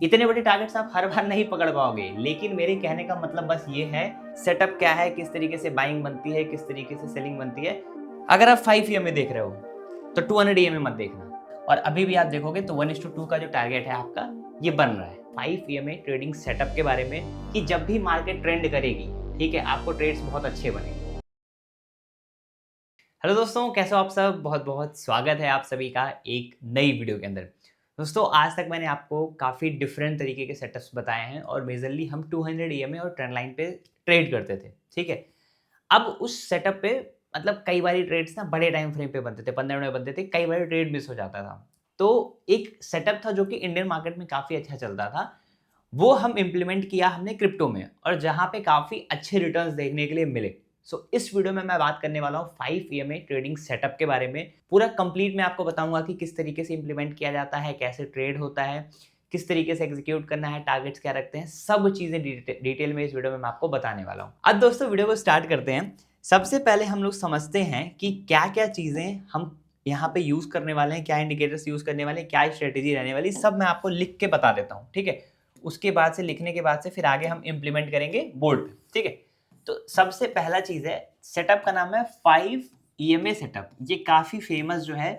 इतने बड़े टारगेट्स आप हर बार नहीं पकड़ पाओगे, लेकिन मेरे कहने का मतलब बस ये है, सेटअप क्या है, किस तरीके से बाइंग बनती है, किस तरीके से सेलिंग बनती है। अगर आप 5 ईएमए देख रहे हो तो 200 ईएमए मत देखना, और अभी भी आप देखोगे तो 1:2 का जो टारगेट है आपका, ये बन रहा है 5 ईएमए ट्रेडिंग सेटअप के बारे में, कि जब भी मार्केट ट्रेंड करेगी, ठीक है, आपको ट्रेड्स बहुत अच्छे बनेंगे। हेलो दोस्तों, कैसे हो आप सब? बहुत बहुत स्वागत है आप सभी का एक नई वीडियो के अंदर। दोस्तों, आज तक मैंने आपको काफ़ी डिफरेंट तरीके के सेटअप्स बताए हैं, और मेजरली हम 200 ईएमए और ट्रेंड लाइन पे ट्रेड करते थे, ठीक है। अब उस सेटअप पे मतलब कई बारी ट्रेड्स ना बड़े टाइम फ्रेम पे बनते थे, 15 मिनट बनते थे, कई बार ट्रेड मिस हो जाता था। तो एक सेटअप था जो कि इंडियन मार्केट में काफ़ी अच्छा चलता था, वो हम इम्प्लीमेंट किया हमने क्रिप्टो में, और जहाँ पे काफ़ी अच्छे रिटर्न्स देखने के लिए मिले। सो इस वीडियो में मैं बात करने वाला हूँ 5 ईएमए ट्रेडिंग सेटअप के बारे में। पूरा कंप्लीट मैं आपको बताऊंगा कि किस तरीके से इम्प्लीमेंट किया जाता है, कैसे ट्रेड होता है, किस तरीके से एग्जीक्यूट करना है, टारगेट्स क्या रखते हैं, सब चीज़ें डिटेल में इस वीडियो में मैं आपको बताने वाला हूँ। अब दोस्तों, वीडियो को स्टार्ट करते हैं। सबसे पहले हम लोग समझते हैं कि क्या-क्या चीज़ें हम यहाँ पे यूज़ करने वाले हैं, क्या इंडिकेटर्स यूज़ करने वाले हैं, क्या स्ट्रेटेजी रहने वाली, सब मैं आपको लिख के बता देता हूँ, ठीक है? उसके बाद से लिखने के बाद से फिर आगे हम इम्प्लीमेंट करेंगे बोर्ड पे, ठीक है? तो सबसे पहला चीज़ है, सेटअप का नाम है 5 ईएमए सेटअप। ये काफ़ी फेमस जो है,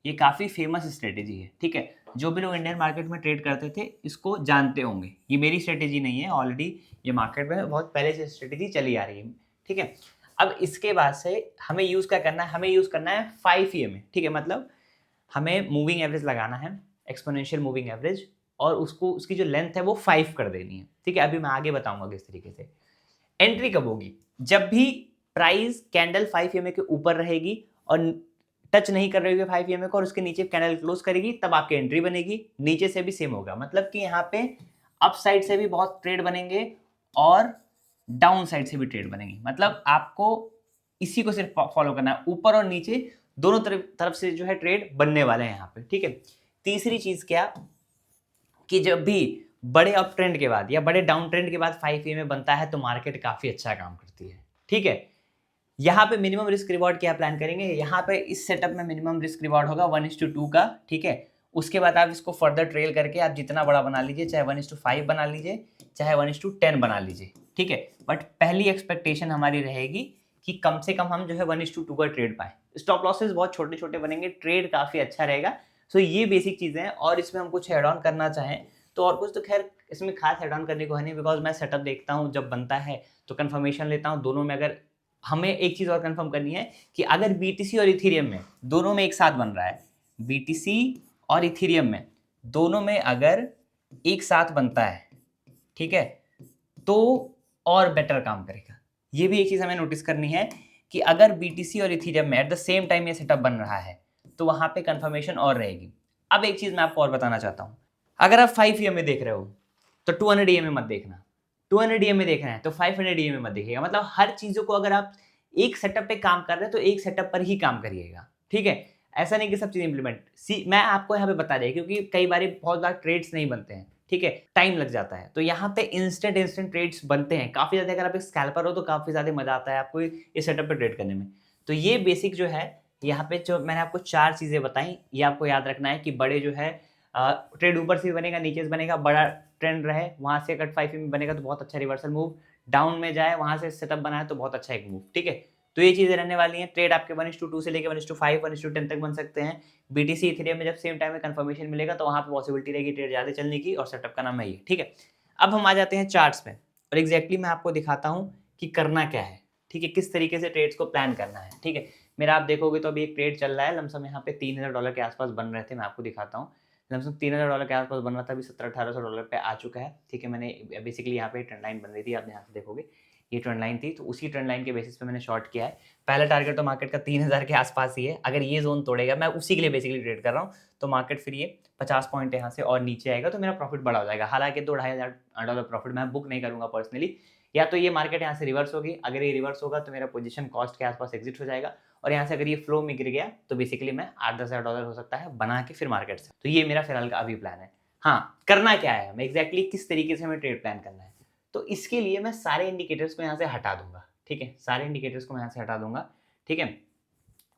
ये काफ़ी फेमस स्ट्रेटेजी है, ठीक है? जो भी लोग इंडियन मार्केट में ट्रेड करते थे, इसको जानते होंगे। ये मेरी स्ट्रेटेजी नहीं है, ऑलरेडी ये मार्केट में बहुत पहले से स्ट्रेटेजी चली आ रही है, ठीक है? अब इसके बाद से हमें यूज़ क्या करना है? हमें यूज़ करना है 5 ईएमए, ठीक है? मतलब हमें मूविंग एवरेज लगाना है, एक्सपोनेंशियल मूविंग एवरेज, और उसको उसकी जो लेंथ है वो 5 कर देनी है, ठीक है? अभी मैं आगे बताऊँगा किस तरीके से। एंट्री कब होगी? जब भी प्राइस कैंडल 5 ईएमए के ऊपर रहेगी और टच नहीं कर रही होगी 5 ईएमए को, और उसके नीचे कैंडल क्लोज करेगी, तब आपकी एंट्री बनेगी। नीचे से भी सेम होगा, मतलब कि यहाँ पे अप साइड से भी बहुत ट्रेड बनेंगे और डाउन साइड से भी ट्रेड बनेंगे। मतलब आपको इसी को सिर्फ फॉलो करना है, ऊपर और नीचे दोनों तरफ तरफ से जो है ट्रेड बनने वाले हैं यहाँ पे, ठीक है। तीसरी चीज क्या, कि जब भी बड़े अप ट्रेंड के बाद या बड़े डाउन ट्रेंड के बाद 5 में बनता है, तो मार्केट काफी अच्छा काम करती है, ठीक है। यहाँ पे मिनिमम रिस्क रिवॉर्ड क्या प्लान करेंगे? यहाँ पे इस सेटअप में मिनिमम रिस्क रिवॉर्ड होगा 1:2 का, ठीक है। उसके बाद आप इसको फर्दर ट्रेल करके आप जितना बड़ा बना लीजिए, चाहे 1:5 बना लीजिए, चाहे 1:10 बना लीजिए, ठीक है। बट पहली एक्सपेक्टेशन हमारी रहेगी कि कम से कम हम जो है 1:2 का ट्रेड पाए। स्टॉप लॉसेस बहुत छोटे छोटे बनेंगे, ट्रेड काफी अच्छा रहेगा। सो ये बेसिक चीजें हैं, और इसमें हम कुछ एड ऑन करना चाहें तो और कुछ तो खैर इसमें खास एड ऑन करने को है नहीं, बिकॉज मैं सेटअप देखता हूँ जब बनता है तो कंफर्मेशन लेता हूँ दोनों में। अगर हमें एक चीज और कंफर्म करनी है कि अगर बीटीसी और इथेरियम में दोनों में एक साथ बन रहा है, बीटीसी और इथेरियम में दोनों में अगर एक साथ बनता है, ठीक है, तो और बेटर काम करेगा। ये भी एक चीज हमें नोटिस करनी है कि अगर बीटीसी और इथेरियम में एट द सेम टाइम ये सेटअप बन रहा है, तो वहां पे कंफर्मेशन और रहेगी। अब एक चीज मैं आपको और बताना चाहता हूं, अगर आप 5 ईएमए देख रहे हो तो 200 ईएमए मत देखना। 200 ईएमए देखना है तो 500 ईएमए मत देखिएगा। मतलब हर चीजों को अगर आप एक सेटअप पे काम कर रहे हैं तो एक सेटअप पर ही काम करिएगा, ठीक है। ऐसा नहीं कि सब चीज इंप्लीमेंट सी मैं आपको यहाँ पे बता रही, क्योंकि कई बार बहुत बार ट्रेड्स नहीं बनते हैं, ठीक है, टाइम लग जाता है। तो यहाँ पे इंस्टेंट ट्रेड्स बनते हैं काफी ज्यादा। अगर आप एक स्कैल्पर हो तो काफी ज्यादा मजा आता है आपको इस सेटअप पे ट्रेड करने में। तो ये बेसिक जो है, यहाँ पे जो मैंने आपको 4 चीजें बताई, ये आपको याद रखना है कि बड़े जो है ट्रेड ऊपर से भी बनेगा, नीचे से बनेगा, बड़ा ट्रेंड रहे वहां से अगर 5 में बनेगा तो बहुत अच्छा रिवर्सल मूव, डाउन में जाए वहां से सेटअप बना है तो बहुत अच्छा एक मूव, ठीक है। तो ये चीजें रहने वाली हैं। ट्रेड आपके 1:2 से लेकर 1:5 1:10 तक बन सकते हैं। बीटीसी इथेरियम में जब सेम टाइम में कंफर्मेशन मिलेगा तो वहां पे पॉसिबिलिटी रहेगी ट्रेड ज्यादा चलने की, और सेटअप का नाम है ये, ठीक है। अब हम आ जाते हैं चार्ट्स पे, और एग्जैक्टली मैं आपको दिखाता हूँ कि करना क्या है, ठीक है, किस तरीके से ट्रेड्स को प्लान करना है, ठीक है। मेरा आप देखोगे तो अभी एक ट्रेड चल रहा है, लमसम यहाँ पे $3000 के आसपास बन रहे थे, मैं आपको दिखाता हूँ। लमसम $3000 के आसपास बन रहा था, अभी $1700-1800 पे आ चुका है, ठीक है। मैंने बेसिकली यहाँ पे ट्रेंड लाइन बन रही थी, आप यहाँ से देखोगे ये ट्रेंड लाइन थी, तो उसी ट्रेंड लाइन के बेसिस पे मैंने शॉर्ट किया है। पहला टारगेट तो मार्केट का 3000 के आसपास ही है। अगर ये जोन तोड़ेगा, मैं उसी के लिए बेसिकली ट्रेड कर रहा हूँ, तो मार्केट फिर ये 50 पॉइंट यहाँ से और नीचे आएगा तो मेरा प्रॉफिट बड़ा हो जाएगा। हालांकि $2-2,500 प्रॉफिट मैं बुक नहीं करूंगा पर्सनली। या तो ये मार्केट यहाँ से रिवर्स होगी, अगर ये रिवर्स होगा तो मेरा पोजीशन कॉस्ट के आसपास एग्जिट हो जाएगा, और यहाँ से अगर ये फ्लो में गिर गया तो बेसिकली मैं $8-10,000 हो सकता है बना के फिर मार्केट से। तो ये मेरा फिलहाल का अभी प्लान है। हाँ, करना क्या है, हमें एग्जैक्टली किस तरीके से हमें ट्रेड प्लान करना है, तो इसके लिए मैं सारे इंडिकेटर्स को यहाँ से हटा दूंगा, ठीक है। सारे इंडिकेटर्स को मैं यहाँ से हटा दूंगा, ठीक है,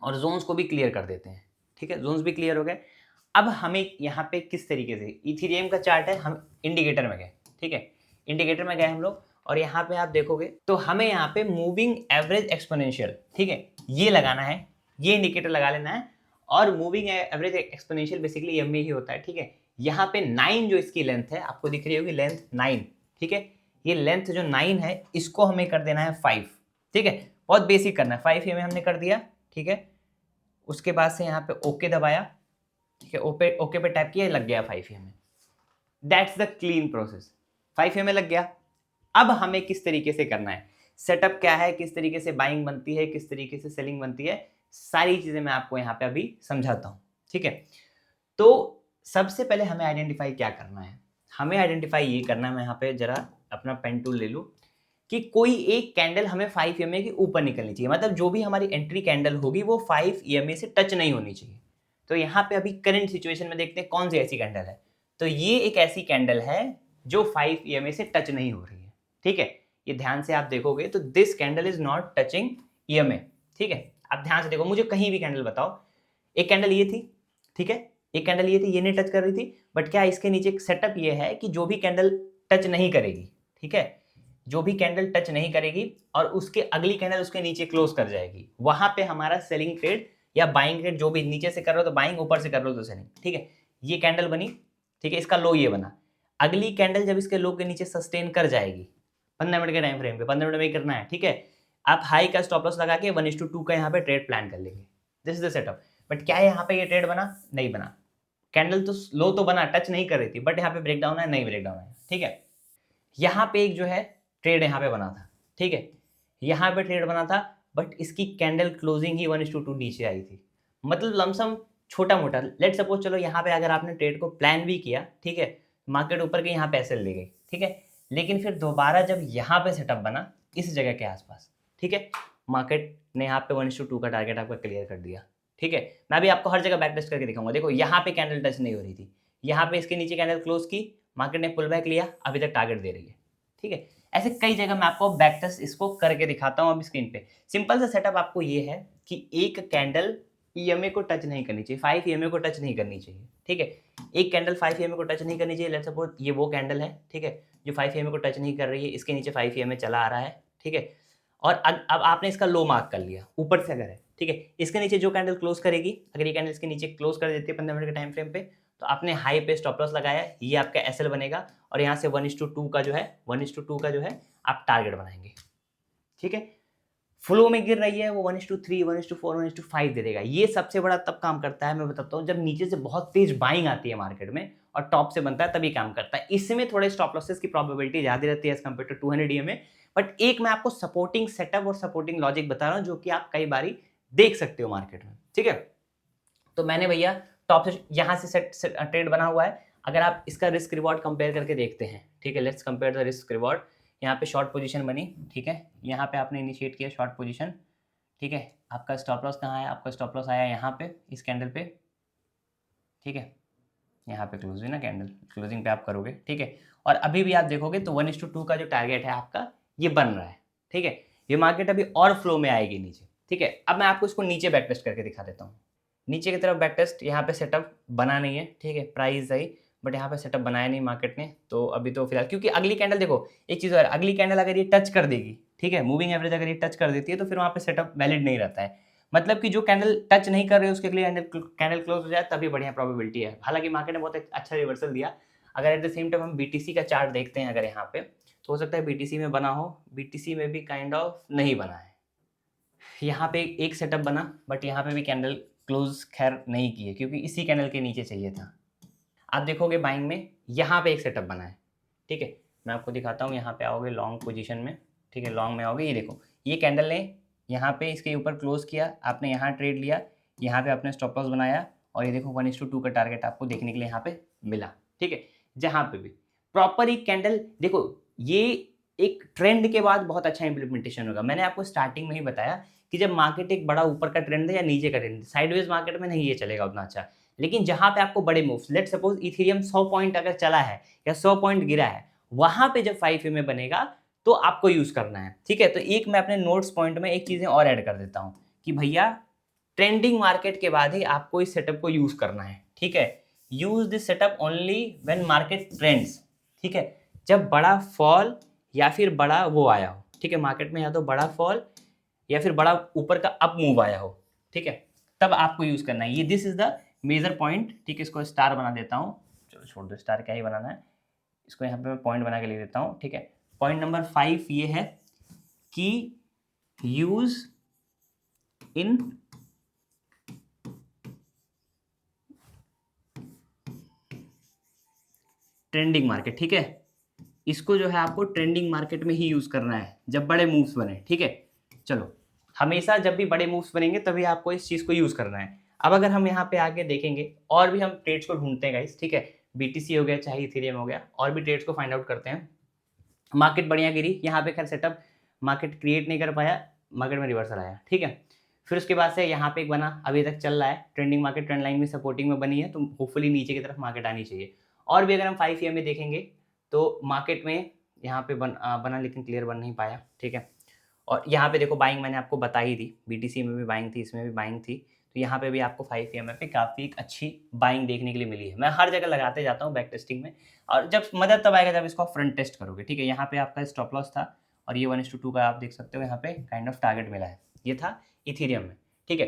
और जोन्स को भी क्लियर कर देते हैं, ठीक है। जोन्स भी क्लियर हो गए। अब हमें यहाँ पे किस तरीके से इथेरियम का चार्ट है, हम इंडिकेटर में गए, ठीक है, इंडिकेटर में गए हम लोग, और यहाँ पे आप देखोगे तो हमें यहाँ पे मूविंग एवरेज एक्सपोनेंशियल, ठीक है, ये लगाना है, ये इंडिकेटर लगा लेना है। और moving average exponential basically M ही होता है, ठीक है। यहाँ पे 9 जो इसकी लेंथ है आपको दिख रही होगी, लेंथ 9, ठीक है, ये लेंथ जो 9 है इसको हमें कर देना है 5, ठीक है, बहुत बेसिक करना है। 5 में हमने कर दिया, ठीक है, उसके बाद से यहाँ पे ओके दबाया, ठीक है, ओके पे टैप किया, लग गया 5 में। दैट्स द क्लीन प्रोसेस, 5 में लग गया। अब हमें किस तरीके से करना है, सेटअप क्या है, किस तरीके से बाइंग बनती है, किस तरीके से सेलिंग बनती है, सारी चीजें मैं आपको यहाँ पे अभी समझाता हूँ, ठीक है। तो सबसे पहले हमें आइडेंटिफाई क्या करना है, हमें आइडेंटिफाई ये करना है, मैं यहाँ पे जरा अपना पेन टूल ले लूँ, कि कोई एक कैंडल हमें 5 EMA के ऊपर निकलनी चाहिए, मतलब जो भी हमारी एंट्री कैंडल होगी वो 5 EMA से टच नहीं होनी चाहिए। तो यहाँ पे अभी करंट सिचुएशन में देखते हैं कौन सी ऐसी कैंडल है, तो ये एक ऐसी कैंडल है जो 5 EMA से टच नहीं हो रही है, ठीक है, ये ध्यान से आप देखोगे तो this candle is not touching EMA, ठीक है। आप ध्यान से देखो, मुझे कहीं भी कैंडल बताओ, एक कैंडल ये थी, ठीक है, एक कैंडल ये थी, ये नहीं टच कर रही थी, बट क्या इसके नीचे सेटअप ये है कि जो भी कैंडल टच नहीं करेगी, ठीक है, जो भी कैंडल टच नहीं करेगी और उसके अगली कैंडल उसके नीचे क्लोज कर जाएगी, वहां पे हमारा सेलिंग ट्रेड या बाइंग ट्रेड, जो भी नीचे से कर रहे हो तो बाइंग, ऊपर से कर रहे हो तो सेलिंग, ठीक है। ये कैंडल बनी, ठीक है, इसका लो ये बना, अगली कैंडल जब इसके लो के नीचे सस्टेन कर जाएगी 15 मिनट के टाइम फ्रेम पे, 15 मिनट में ही करना है, ठीक है, आप हाई का स्टॉप लॉस लगा के 1:2 का यहाँ पे ट्रेड प्लान कर लेंगे, this is the setup. But क्या यहाँ पे ये ट्रेड बना, नहीं बना, कैंडल तो लो तो बना, टच नहीं कर रही थी, बट यहाँ पे ब्रेकडाउन है, नहीं ब्रेकडाउन है, ठीक है। यहाँ पे एक जो है ट्रेड यहाँ पे बना था, ठीक है, यहाँ पे ट्रेड बना था, बट इसकी कैंडल क्लोजिंग ही 1:2 नीचे आई थी, मतलब लमसम छोटा मोटा, लेट सपोज, चलो यहाँ पे अगर आपने ट्रेड को प्लान भी किया, ठीक है, मार्केट ऊपर के यहाँ पे एसएल ले गई, ठीक है, लेकिन फिर दोबारा जब यहाँ पे सेटअप बना इस जगह के आसपास, ठीक है, मार्केट ने यहाँ पे 1:2 का टारगेट आपका क्लियर कर दिया, ठीक है। मैं अभी आपको हर जगह बैक टेस्ट करके दिखाऊंगा, देखो यहाँ पे कैंडल टच नहीं हो रही थी, यहाँ पे इसके नीचे कैंडल क्लोज की, मार्केट ने पुल बैक लिया, अभी तक टारगेट दे रही है, ठीक है। ऐसे कई जगह मैं आपको बैक टेस्ट इसको करके दिखाता हूँ अभी स्क्रीन पे। सिंपल सा सेटअप आपको ये है कि एक कैंडल EMA को टच नहीं करनी चाहिए, 5 EMA को टच नहीं करनी चाहिए, ठीक है, एक कैंडल 5 EMA को टच नहीं करनी चाहिए। लेट्स सपोज ये वो कैंडल है, ठीक है, जो 5 EMA को टच नहीं कर रही है, इसके नीचे 5 EMA चला आ रहा है, ठीक है, और अब आपने इसका लो मार्क कर लिया ऊपर से अगर है, ठीक है, इसके नीचे जो कैंडल क्लोज करेगी, अगर ये कैंडल इसके नीचे क्लोज कर देती है 15 मिनट के टाइम फ्रेम पे, तो आपने हाई पे स्टॉप लॉस लगाया, ये आपका एसएल बनेगा, और यहाँ से 1:2 का जो है 1:2 का जो है आप टारगेट बनाएंगे, ठीक है। फ्लो में गिर रही है वो 1:3, 1:4, 1:5 दे देगा। ये सबसे बड़ा तब काम करता है, मैं बताता हूँ, जब नीचे से बहुत तेज बाइंग आती है मार्केट में और टॉप से बनता है तभी काम करता है। इसमें थोड़े स्टॉप लॉसेस की प्रोबेबिलिटी ज्यादा रहती है as compare to 200 EMA, but एक मैं आपको सपोर्टिंग सेटअप और सपोर्टिंग लॉजिक बता रहा हूँ जो कि आप कई बारी देख सकते हो मार्केट में, ठीक है। तो मैंने भैया टॉप से यहाँ से ट्रेड बना हुआ है, अगर आप इसका रिस्क रिवॉर्ड कंपेयर करके देखते हैं, ठीक है, let's compare the risk reward. यहाँ पे शॉर्ट पोजीशन बनी, ठीक है, यहाँ पे आपने इनिशिएट किया शॉर्ट पोजीशन, ठीक है, आपका स्टॉप लॉस कहाँ है, आपका स्टॉप लॉस आया यहाँ पे इस कैंडल पे, ठीक है, यहाँ पे क्लोज हुई ना कैंडल, क्लोजिंग पे आप करोगे, ठीक है, और अभी भी आप देखोगे तो 1:2 का जो टारगेट है आपका ये बन रहा है, ठीक है। ये मार्केट अभी और फ्लो में आएगी नीचे, ठीक है। अब मैं आपको इसको नीचे बैक टेस्ट करके दिखा देता हूँ। नीचे की तरफ बैक टेस्ट, यहाँ पे सेटअप बना नहीं है, ठीक है, प्राइस आई, बट यहाँ पे सेटअप बनाया नहीं मार्केट ने, तो अभी तो फिलहाल, क्योंकि अगली कैंडल देखो, एक चीज़ और, अगली कैंडल अगर ये टच कर देगी, ठीक है, मूविंग एवरेज अगर ये टच कर देती है तो फिर वहाँ पे सेटअप वैलिड नहीं रहता है, मतलब कि जो कैंडल टच नहीं कर रही है उसके लिए कैंडल क्लोज हो जाए तभी बढ़िया प्रोबेबिलिटी है। हालांकि मार्केट ने बहुत अच्छा रिवर्सल दिया। अगर एट द सेम टाइम हम BTC का चार्ट देखते हैं अगर यहाँ पे, तो हो सकता है BTC में बना हो, BTC में भी काइंड ऑफ नहीं बना है। यहाँ पे एक सेटअप बना, बट यहाँ पे भी कैंडल क्लोज खैर नहीं की है, क्योंकि इसी कैंडल के नीचे चाहिए था। आप देखोगे बाइंग में यहाँ पे एक सेटअप बना है, ठीक है, मैं आपको दिखाता हूँ। यहाँ पे आओगे लॉन्ग पोजीशन में, ठीक है, लॉन्ग में आओगे, ये देखो ये कैंडल ने यहाँ पे इसके ऊपर क्लोज किया, आपने यहाँ ट्रेड लिया, यहाँ पे आपने स्टॉप लॉस बनाया, और ये देखो 1:2 का टारगेट आपको देखने के लिए यहाँ पे मिला, ठीक है। जहाँ पे भी प्रॉपर एक कैंडल देखो, ये एक ट्रेंड के बाद बहुत अच्छा इंप्लीमेंटेशन होगा। मैंने आपको स्टार्टिंग में ही बताया कि जब मार्केट एक बड़ा ऊपर का ट्रेंड है या नीचे का ट्रेंड, साइडवेज मार्केट में नहीं ये चलेगा उतना अच्छा, लेकिन जहां पे आपको बड़े moves, let suppose Ethereum 100 point अगर चला है या 100 पॉइंट गिरा है, वहां पे जब 5 में बनेगा तो आपको यूज करना है, ठीक है। तो एक मैं अपने नोट्स पॉइंट में एक चीजें और ऐड कर देता हूं कि भैया ट्रेंडिंग मार्केट के बाद ही आपको इस सेटअप को यूज करना है, ठीक है। Use this setup only when market trends, ठीक है, जब बड़ा फॉल या फिर बड़ा वो आया हो, ठीक है, मार्केट में या तो बड़ा फॉल या फिर बड़ा ऊपर का अप मूव आया हो, ठीक है, तब आपको यूज करना है ये। This is the major point, ठीक है, इसको स्टार बना देता हूँ, चलो छोड़ दो, स्टार क्या ही बनाना है, इसको यहाँ पे मैं पॉइंट बना के लिख देता हूँ, ठीक है। पॉइंट नंबर 5 ये है कि यूज इन ट्रेंडिंग मार्केट, ठीक है, इसको जो है आपको ट्रेंडिंग मार्केट में ही यूज करना है जब बड़े मूव्स बने, ठीक है। चलो, हमेशा जब भी बड़े मूव्स बनेंगे तभी आपको इस चीज को यूज करना है। अब अगर हम यहाँ पे आगे देखेंगे और भी हम ट्रेड्स को ढूंढते हैं गाइस, ठीक है, बीटीसी हो गया चाहे इथेरियम हो गया, और भी ट्रेड्स को फाइंड आउट करते हैं। मार्केट बढ़िया गिरी, यहाँ पे खैर सेटअप मार्केट क्रिएट नहीं कर पाया, मार्केट में रिवर्सल आया, ठीक है। फिर उसके बाद से यहाँ पे एक बना, अभी तक चल रहा है ट्रेंडिंग मार्केट, ट्रेंड लाइन में सपोर्टिंग में बनी है, तो होपफुली नीचे की तरफ मार्केट आनी चाहिए। और भी अगर हम 5 ईयर में देखेंगे तो मार्केट में यहाँ पे बना लेकिन क्लियर बन नहीं पाया, ठीक है। और यहाँ पे देखो बाइंग मैंने आपको बता ही दी, बीटीसी में भी बाइंग थी, इसमें भी बाइंग थी, तो यहाँ पे भी आपको 5 ईएमए पे काफ़ी एक अच्छी बाइंग देखने के लिए मिली है। मैं हर जगह लगाते जाता हूँ बैक टेस्टिंग में, और जब मदद तब आएगा जब इसको फ्रंट टेस्ट करोगे, ठीक है। यहाँ पे आपका स्टॉप लॉस था और ये 1:2 का आप देख सकते हो, यहाँ पे काइंड ऑफ टारगेट मिला है, ये था इथेरियम में, ठीक है।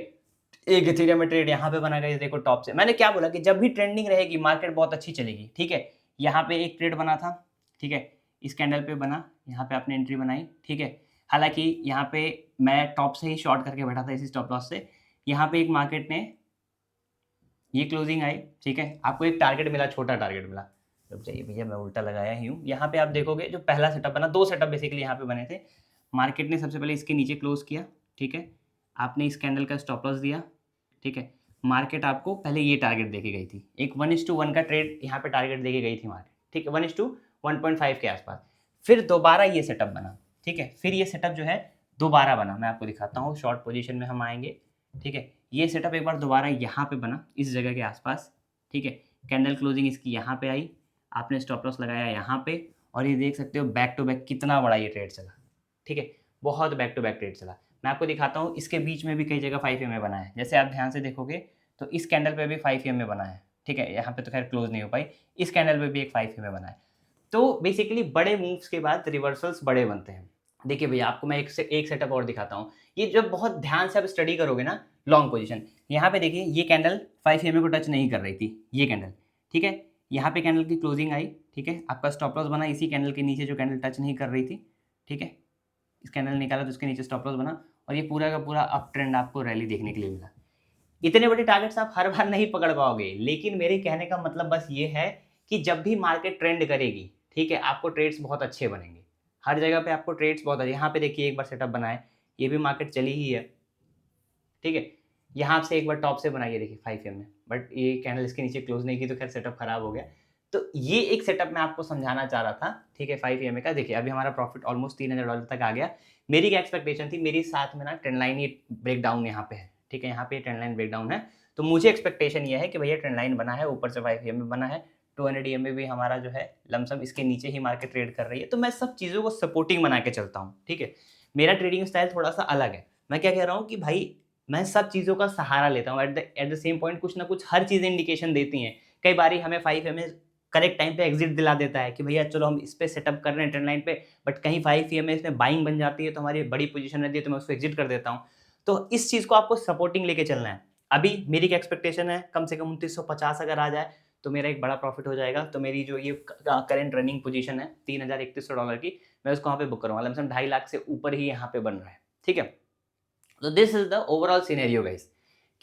एक इथेरियम में ट्रेड यहाँ पे बना गया, देखो टॉप से मैंने क्या बोला कि जब भी ट्रेंडिंग रहेगी मार्केट बहुत अच्छी चलेगी, ठीक है। यहाँ पे एक ट्रेड बना था, ठीक है, इस कैंडल पे बना, यहाँ पे आपने एंट्री बनाई, ठीक है। हालांकि यहाँ पे मैं टॉप से ही शॉर्ट करके बैठा था इसी स्टॉप लॉस से। यहाँ पे एक मार्केट ने ये क्लोजिंग आई, ठीक है, आपको एक टारगेट मिला, छोटा टारगेट मिला, रुक जाइए भैया मैं उल्टा लगाया ही हूँ। यहाँ पे आप देखोगे जो पहला सेटअप बना, 2 सेटअप बेसिकली यहाँ पे बने थे। मार्केट ने सबसे पहले इसके नीचे क्लोज किया, ठीक है, आपने इस कैंडल का स्टॉप लॉस दिया, ठीक है। मार्केट आपको पहले ये टारगेट देके गई थी, एक 1:1 का ट्रेड यहाँ पे टारगेट देके गई थी मार्केट, ठीक है, 1:1.5 के आसपास। फिर दोबारा ये सेटअप बना, ठीक है, फिर ये सेटअप जो है दोबारा बना, मैं आपको दिखाता हूँ, शॉर्ट पोजीशन में हम आएंगे, ठीक है। ये सेटअप एक बार दोबारा यहाँ पे बना इस जगह के आसपास, ठीक है, कैंडल क्लोजिंग इसकी यहाँ पे आई, आपने स्टॉप लॉस लगाया यहाँ पे, और ये देख सकते हो बैक टू बैक कितना बड़ा ये ट्रेड चला, ठीक है, बहुत बैक टू बैक ट्रेड चला। मैं आपको दिखाता हूँ, इसके बीच में भी कई जगह 5 ईएमए बना है, जैसे आप ध्यान से देखोगे तो इस कैंडल पे भी 5 ईएमए बना है, ठीक है, यहाँ पे तो खैर क्लोज नहीं हो पाई, इस कैंडल पे भी एक 5 ईएमए बना है। तो बेसिकली बड़े मूव्स के बाद रिवर्सल्स बड़े बनते हैं। देखिए भैया आपको मैं एक सेटअप और दिखाता हूँ, ये जब बहुत ध्यान से आप स्टडी करोगे ना, लॉन्ग पोजीशन, यहाँ पे देखिए ये कैंडल 5 ईएमए को टच नहीं कर रही थी, ये कैंडल, ठीक है, यहाँ पे कैंडल की क्लोजिंग आई, ठीक है, आपका स्टॉप लॉस बना इसी कैंडल के नीचे जो कैंडल टच नहीं कर रही थी, ठीक है, इस कैंडल निकाला तो उसके नीचे स्टॉप लॉस बना, और ये पूरा का पूरा अप ट्रेंड आपको रैली देखने के लिए मिला। इतने बड़े टारगेट्स आप हर बार नहीं पकड़ पाओगे, लेकिन मेरे कहने का मतलब बस ये है कि जब भी मार्केट ट्रेंड करेगी, ठीक है, आपको ट्रेड्स बहुत अच्छे बनेंगे, हर जगह पे आपको ट्रेड्स बहुत अच्छे। यहाँ पे देखिए एक बार सेटअप बनाए, ये भी मार्केट चली ही है, ठीक है, यहाँ से एक बार टॉप से बनाइए, देखिए 5 एम में, बट ये कैंडल इसके नीचे क्लोज नहीं की तो खैर सेटअप खराब हो गया। तो ये एक सेटअप मैं आपको समझाना चाह रहा था, ठीक है, 5 एम का। देखिए अभी हमारा प्रॉफिट ऑलमोस्ट $3,000 तक आ गया। मेरी क्या एक्सपेक्टेशन थी, मेरी साथ में ना ट्रेंड लाइन ये ब्रेक डाउन यहाँ पे है, ठीक है, यहाँ पे ट्रेंड लाइन ब्रेक डाउन है, तो मुझे एक्सपेक्टेशन ये है कि भैया ट्रेंड लाइन बना है, ऊपर से 5 एम बना है, 200 एम भी हमारा जो है लमसम इसके नीचे ही मार्केट ट्रेड कर रही है, तो मैं सब चीज़ों को सपोर्टिंग बना के चलता हूँ, ठीक है। मेरा ट्रेडिंग स्टाइल थोड़ा सा अलग है। मैं क्या कह रहा हूँ कि भाई मैं सब चीज़ों का सहारा लेता हूँ, एट द सेम पॉइंट कुछ ना कुछ हर चीज़ें इंडिकेशन देती हैं। कई बारी हमें 5 एम करेक्ट टाइम पे एग्जिट दिला देता है कि भैया चलो हम इस पे सेटअप कर रहे हैं ट्रेंड लाइन पे, बट कहीं 5 एम इसमें बाइंग बन जाती है तो हमारी बड़ी पोजीशन रहती है, तो मैं उसको एग्जिट कर देता हूँ। तो इस चीज़ को आपको सपोर्टिंग लेके चलना है। अभी मेरी क्या एक्सपेक्टेशन है, कम से कम 2950 अगर आ जाए तो मेरा एक बड़ा प्रॉफिट हो जाएगा। तो मेरी जो ये करेंट रनिंग पोजीशन है $3,3100 की, मैं उसको वहाँ पे बुक करूँगा, लमसम 2.5 लाख से ऊपर ही यहाँ पे बन रहा है, ठीक है। तो this is the overall scenario guys,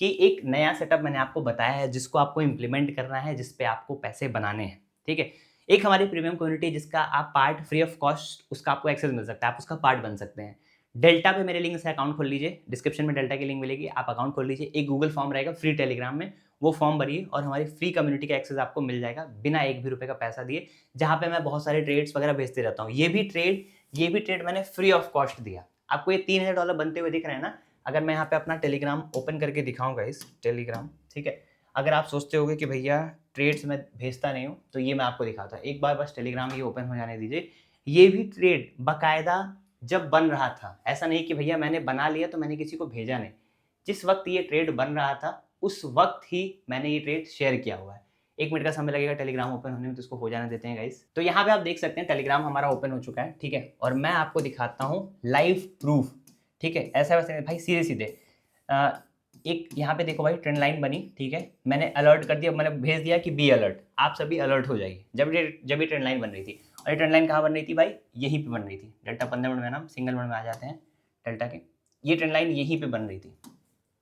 कि एक नया सेटअप मैंने आपको बताया है जिसको आपको इंप्लीमेंट करना है, जिस पे आपको पैसे बनाने हैं, ठीक है। एक हमारी प्रीमियम कम्युनिटी जिसका आप पार्ट फ्री ऑफ कॉस्ट, उसका आपको एक्सेस मिल सकता है, आप उसका पार्ट बन सकते हैं। डेल्टा पे मेरे लिंक से अकाउंट खोल लीजिए, डिस्क्रिप्शन में डेल्टा की लिंक मिलेगी, आप अकाउंट खोल लीजिए, एक गूगल फॉर्म रहेगा फ्री टेलीग्राम में, वो फॉर्म भरिए और हमारी फ्री कम्युनिटी का एक्सेस आपको मिल जाएगा बिना एक भी रुपए का पैसा दिए, जहाँ पे मैं बहुत सारे ट्रेड्स वगैरह भेजते रहता हूँ। ये भी ट्रेड मैंने फ्री ऑफ कॉस्ट दिया आपको। ये $3,000 बनते हुए दिख रहे हैं ना। अगर मैं यहाँ पे अपना टेलीग्राम ओपन करके दिखाऊंगा, इस टेलीग्राम, ठीक है, अगर आप सोचते होगे कि भैया ट्रेड्स मैं भेजता नहीं हूँ, तो ये मैं आपको दिखाता हूँ। एक बार बस टेलीग्राम ये ओपन हो जाने दीजिए। ये भी ट्रेड बाकायदा जब बन रहा था, ऐसा नहीं कि भैया मैंने बना लिया तो मैंने किसी को भेजा नहीं, जिस वक्त ये ट्रेड बन रहा था उस वक्त ही मैंने ये ट्रेड शेयर किया हुआ है। 1 मिनट का समय लगेगा टेलीग्राम ओपन होने में, तो इसको हो जाने देते हैं गाइस। तो यहाँ पे आप देख सकते हैं टेलीग्राम हमारा ओपन हो चुका है, ठीक है। और मैं आपको दिखाता हूँ लाइव प्रूफ, ठीक है। ऐसा वैसे भाई सीधे सीधे एक यहाँ पे देखो भाई ट्रेंड लाइन बनी, ठीक है। मैंने अलर्ट कर दिया, मैंने भेज दिया कि बी अलर्ट, आप सभी अलर्ट हो जाइए। जब ये ट्रेंड लाइन बन रही थी, और ये ट्रेंड लाइन कहाँ बन रही थी भाई, यहीं पे बन रही थी। डेल्टा 15 मिनट में ना सिंगल मिनट में आ जाते हैं डेल्टा के। ये ट्रेंड लाइन यहीं पे बन रही थी,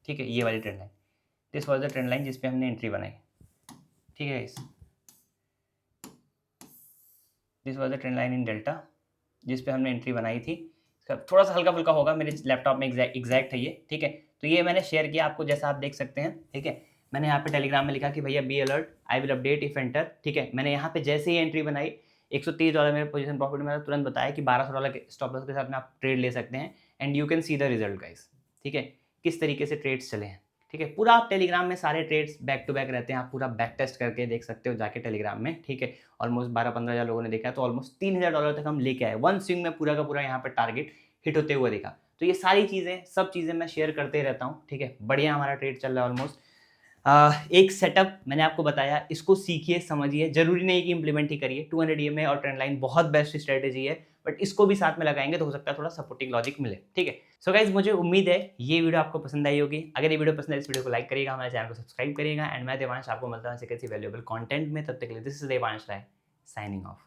ठीक है, ये वाली trend line. This was the trend line जिसपे हमने एंट्री बनाई, ठीक है। This was the trend line in delta जिसपे हमने एंट्री बनाई थी। थोड़ा सा हल्का फुल्का होगा, मेरे लैपटॉप में एग्जैक्ट है ये, ठीक है। तो ये मैंने शेयर किया आपको, जैसा आप देख सकते हैं, ठीक है। मैंने यहाँ पे टेलीग्राम में लिखा कि भैया be alert, I will update if enter, ठीक है। मैंने यहाँ पे जैसे ही एंट्री बनाई, $130 मेरे पोजीशन प्रॉफिट में तुरंत बताया कि $1200 के स्टॉप लॉस के साथ में आप ट्रेड ले सकते हैं। And you can see the result guys, ठीक है, किस तरीके से ट्रेड्स चले हैं, ठीक है। पूरा आप टेलीग्राम में सारे ट्रेड्स बैक टू बैक रहते हैं, आप पूरा बैक टेस्ट करके देख सकते हो जाके टेलीग्राम में, ठीक है। ऑलमोस्ट 12-15 हज़ार लोगों ने देखा है, तो ऑलमोस्ट $3000 तक हम लेके आए वन स्विंग में, पूरा का पूरा यहाँ पर टारगेट हिट होते हुए देखा। तो ये सारी चीज़ें, सब चीज़ें मैं शेयर करते रहता हूँ, ठीक है। बढ़िया हमारा ट्रेड चल रहा है ऑलमोस्ट। एक सेटअप मैंने आपको बताया, इसको सीखिए, समझिए, जरूरी नहीं कि इंप्लीमेंट ही करिए। 200 EMA और ट्रेंड लाइन बहुत बेस्ट स्ट्रेटेजी है, बट इसको भी साथ में लगाएंगे तो हो सकता है थोड़ा सपोर्टिंग लॉजिक मिले, ठीक है। सो गाइज, मुझे उम्मीद है ये वीडियो आपको पसंद आई होगी। अगर ये वीडियो पसंद है, इस वीडियो को लाइक करिएगा, हमारे चैनल को सब्सक्राइब करिएगा। एंड मैं देवांश आपको मिलता हूँ ऐसे किसी वैल्यूएबल कंटेंट में, तब तक के लिए this is Devansh Rai signing of.